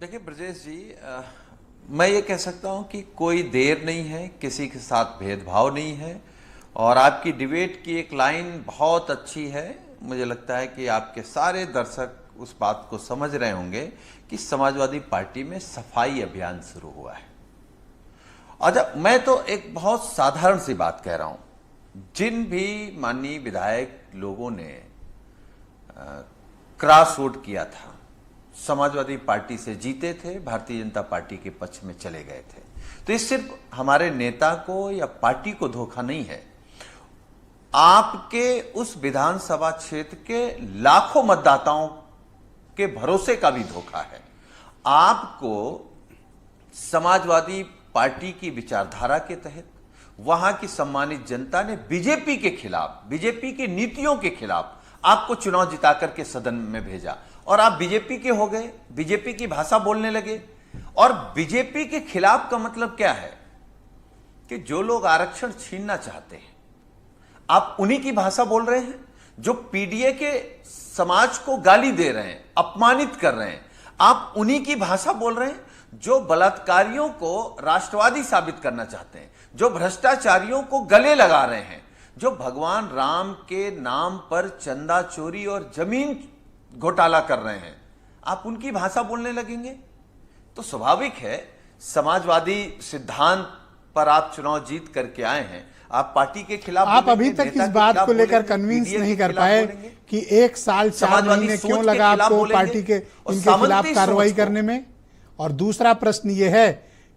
देखिए ब्रजेश जी, मैं ये कह सकता हूँ कि कोई देर नहीं है, किसी के साथ भेदभाव नहीं है। और आपकी डिबेट की एक लाइन बहुत अच्छी है। मुझे लगता है कि आपके सारे दर्शक उस बात को समझ रहे होंगे कि समाजवादी पार्टी में सफाई अभियान शुरू हुआ है। अच्छा, मैं तो एक बहुत साधारण सी बात कह रहा हूं। जिन भी माननीय विधायक लोगों ने क्रॉस वोट किया था, समाजवादी पार्टी से जीते थे, भारतीय जनता पार्टी के पक्ष में चले गए थे, तो ये सिर्फ हमारे नेता को या पार्टी को धोखा नहीं है, आपके उस विधानसभा क्षेत्र के लाखों मतदाताओं के भरोसे का भी धोखा है। आपको समाजवादी पार्टी की विचारधारा के तहत वहां की सम्मानित जनता ने बीजेपी के खिलाफ, बीजेपी की नीतियों के खिलाफ आपको चुनाव जिता करके सदन में भेजा और आप बीजेपी के हो गए, बीजेपी की भाषा बोलने लगे। और बीजेपी के खिलाफ का मतलब क्या है कि जो लोग आरक्षण छीनना चाहते हैं, आप उन्हीं की भाषा बोल रहे हैं। जो पीडीए के समाज को गाली दे रहे हैं, अपमानित कर रहे हैं, आप उन्हीं की भाषा बोल रहे हैं। जो बलात्कारियों को राष्ट्रवादी साबित करना चाहते हैं, जो भ्रष्टाचारियों को गले लगा रहे हैं, जो भगवान राम के नाम पर चंदा चोरी और जमीन घोटाला कर रहे हैं, आप उनकी भाषा बोलने लगेंगे तो स्वाभाविक है। समाजवादी सिद्धांत पर आप चुनाव जीत करके आए हैं, आप पार्टी के खिलाफ, आप अभी तक इस बात को लेकर कन्विंस नहीं कर पाए कि 1 साल 4 महीने क्यों लगा आपको पार्टी के इनके खिलाफ कार्रवाई करने में। और दूसरा प्रश्न ये है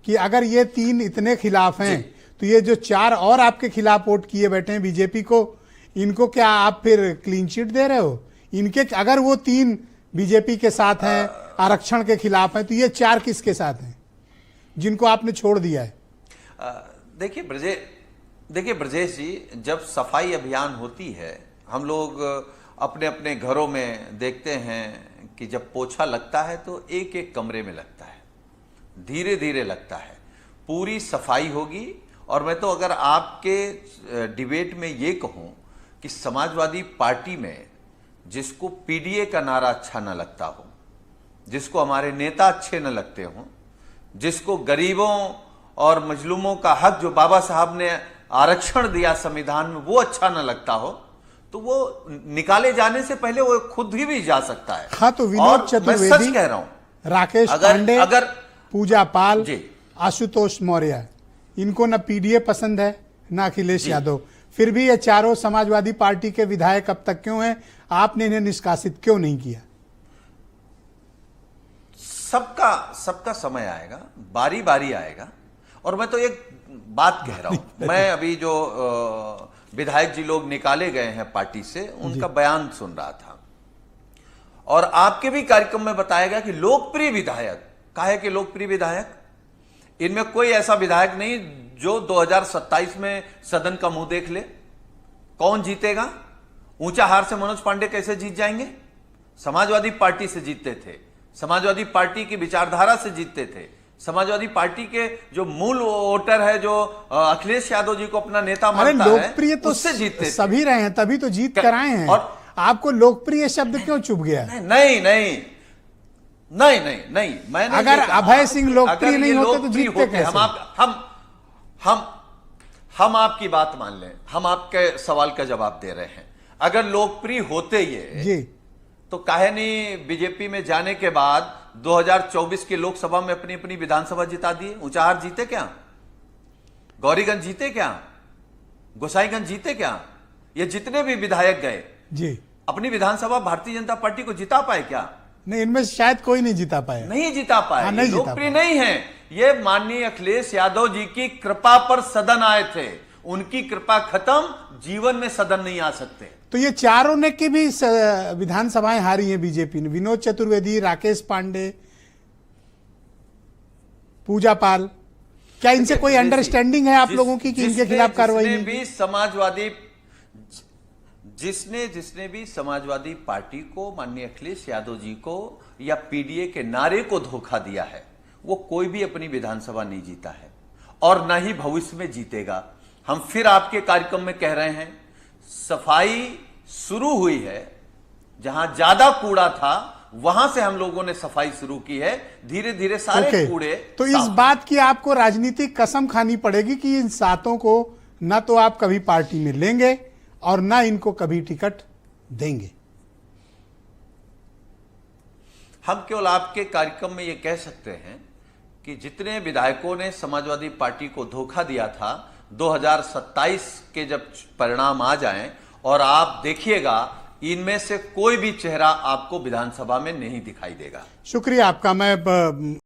कि अगर ये 3 इतने खिलाफ हैं तो ये जो 4 और आपके खिलाफ वोट किए बैठे हैं बीजेपी को, इनको क्या आप फिर क्लीन चिट दे रहे हो? इनके अगर वो 3 बीजेपी के साथ हैं, आरक्षण के खिलाफ हैं, तो ये 4 किसके साथ हैं जिनको आपने छोड़ दिया है? देखिए ब्रजेश जी, जब सफाई अभियान होती है, हम लोग अपने अपने घरों में देखते हैं कि जब पोछा लगता है तो एक एक कमरे में लगता है, धीरे धीरे लगता है, पूरी सफाई होगी। और मैं तो अगर आपके डिबेट में ये कहूं कि समाजवादी पार्टी में जिसको पीडीए का नारा अच्छा न लगता हो, जिसको हमारे नेता अच्छे न लगते हों, जिसको गरीबों और मजलूमों का हक जो बाबा साहब ने आरक्षण दिया संविधान में वो अच्छा न लगता हो, तो वो निकाले जाने से पहले वो खुद भी जा सकता है। हाँ, तो विनोद चतुर्वेदी, मैं सच कह रहा हूं, राकेश पांडे, पूजा पाल, आशुतोष मौर्य, इनको न पीडीए पसंद है न अखिलेश यादव, फिर भी ये चारों समाजवादी पार्टी के विधायक अब तक क्यों हैं? आपने इन्हें निष्कासित क्यों नहीं किया? सबका समय आएगा, बारी बारी आएगा। और मैं तो एक बात कह रहा हूं, मैं अभी जो विधायक जी लोग निकाले गए हैं पार्टी से, उनका बयान सुन रहा था और आपके भी कार्यक्रम में बताया गया कि लोकप्रिय विधायक, काहे के लोकप्रिय विधायक, इनमें कोई ऐसा विधायक नहीं जो 2027 में सदन का मुंह देख ले। कौन जीतेगा? ऊंचा हार से मनोज पांडे कैसे जीत जाएंगे? समाजवादी पार्टी से जीतते थे, समाजवादी पार्टी की विचारधारा से जीतते थे, समाजवादी पार्टी के जो मूल वोटर है, जो अखिलेश यादव जी को अपना नेता मानता है, लोकप्रिय तो उससे जीतते सभी रहे हैं, तभी तो जीत कर आए हैं। और आपको लोकप्रिय शब्द क्यों चुभ गया? नहीं, मैंने अगर अभय सिंह लोकप्रिय नहीं होते तो जीतते कैसे? हम आपकी बात मान लें, हम आपके सवाल का जवाब दे रहे हैं। अगर लोकप्रिय होते ये जी, तो काहे नहीं बीजेपी में जाने के बाद 2024 के लोकसभा में अपनी अपनी विधानसभा जिता दिए? ऊंचाहार जीते क्या? गौरीगंज जीते क्या? गोसाईगंज जीते क्या? ये जितने भी विधायक गए जी, अपनी विधानसभा भारतीय जनता पार्टी को जिता पाए क्या? नहीं, इनमें शायद कोई नहीं जिता पाया, नहीं जिता पाए। हाँ, नहीं लोकप्रिय नहीं है। ये माननीय अखिलेश यादव जी की कृपा पर सदन आए थे, उनकी कृपा खत्म, जीवन में सदन नहीं आ सकते। तो ये चारों ने की भी विधानसभाएं हारी हैं बीजेपी ने, विनोद चतुर्वेदी, राकेश पांडे, पूजा पाल। क्या इनसे कोई अंडरस्टैंडिंग है आप लोगों की कि इनके खिलाफ कार्रवाई नहीं? जिसने भी समाजवादी पार्टी को, माननीय अखिलेश यादव जी को या पीडीए के नारे को धोखा दिया है, वो कोई भी अपनी विधानसभा नहीं जीता है और न ही भविष्य में जीतेगा। हम फिर आपके कार्यक्रम में कह रहे हैं, सफाई शुरू हुई है, जहां ज्यादा कूड़ा था वहां से हम लोगों ने सफाई शुरू की है। धीरे धीरे सारे कूड़े तो इस बात की आपको राजनीतिक कसम खानी पड़ेगी कि इन सातों को ना तो आप कभी पार्टी में लेंगे और ना इनको कभी टिकट देंगे। हम केवल आपके कार्यक्रम में ये कह सकते हैं कि जितने विधायकों ने समाजवादी पार्टी को धोखा दिया था, 2027 के जब परिणाम आ जाएं और आप देखिएगा, इनमें से कोई भी चेहरा आपको विधानसभा में नहीं दिखाई देगा। शुक्रिया आपका। मैं